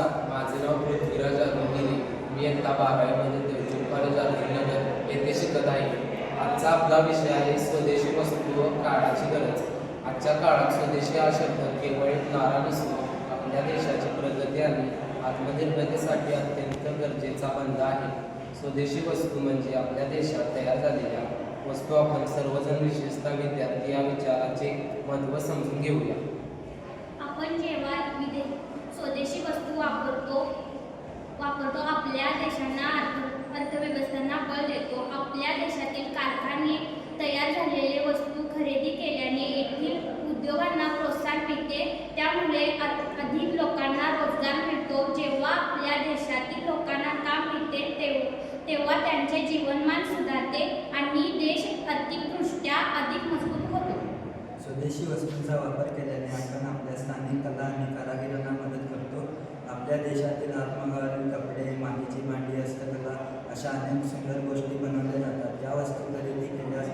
नमस्कार, माझे नाव पृथ्वीराज अरुणगिरी. मी इयत्ता 12वीमध्ये देवजी कॉलेज अर्जुननगर येथे शिकत आहे. आजचा आपला विषय आहे स्वदेशी वस्तू व काळाची गरज. आजच्या काळात स्वदेशी हा शब्द केवळ एक नारा नसून आपल्या देशाची प्रगती आणि आत्मनिर्भरतेसाठी अत्यंत गरजेचा बनला आहे. स्वदेशी वस्तू म्हणजे आपल्या देशात तयार झालेल्या वस्तू. आपण सर्वजण, विशेषतः विद्यार्थी, या विचाराचे महत्त्व समजून घेऊया. आपण जेव्हा स्वदेशी वस्तू वापरतो आपल्या देशांना अर्थव्यवस्थांना बळ देतो. आपल्या देशातील कारखाने तयार झालेले वस्तू खरेदी केल्याने येथील उद्योगांना प्रोत्साहन मिळते. त्यामुळे अधिक लोकांना रोजगार मिळतो. जेव्हा आपल्या देशातील लोकांना काम मिळते तेव्हा त्यांचे जीवनमान सुधारते आणि देश आर्थिकदृष्ट्या अधिक मजबूत होतो. स्वदेशी वस्तूंचा वापर केल्याने आपण आपल्या स्थानिक कला आणि कारागिरांना मदत करतो. आपल्या देशातील हातमागावरील कपडे, मातीची भांडी, हस्तकला अशा अनेक सुंदर गोष्टी बनवल्या जातात. या वस्तू खरेदी केल्यास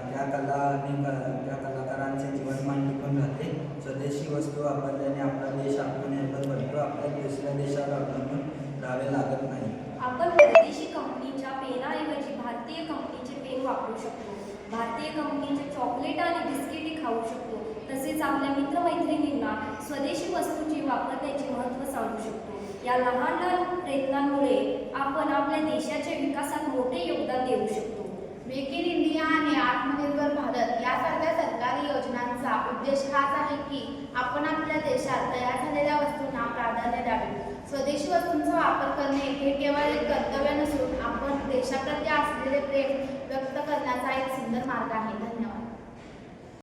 त्या कलाकारांचे जीवनमान टिकून राहते. स्वदेशी वस्तू वापरल्याने आपला देश आत्मनिर्भर बनतो. आपल्या दुसऱ्या देशावर अवलंबून राहावे लागत नाही. आपण परदेशी कंपनीच्या पेनाऐवजी भारतीय कंपनीचे पेन वापरू शकतो. भारतीय कंपनीचे चॉकलेट आणि बिस्किटे खाऊ शकतो. तसेच आपल्या मित्रमैत्रिणींना स्वदेशी वस्तूंची वापरण्याचे महत्त्व सांगू शकतो. या लहान लहान प्रयत्नांमुळे आपण आपल्या देशाच्या विकासात मोठे योगदान देऊ शकतो. मेक इन इंडिया आणि आत्मनिर्भर भारत यासारख्या सरकारी योजनांचा उद्देश हाच आहे की आपण आपल्या देशात तयार झालेल्या वस्तूंना प्राधान्य द्यावे. स्वदेशी वस्तूंचा वापर करणे हे केवळ एक कर्तव्य नसून आपण देशाप्रती असलेले प्रेम व्यक्त करण्याचा एक सुंदर मार्ग आहे.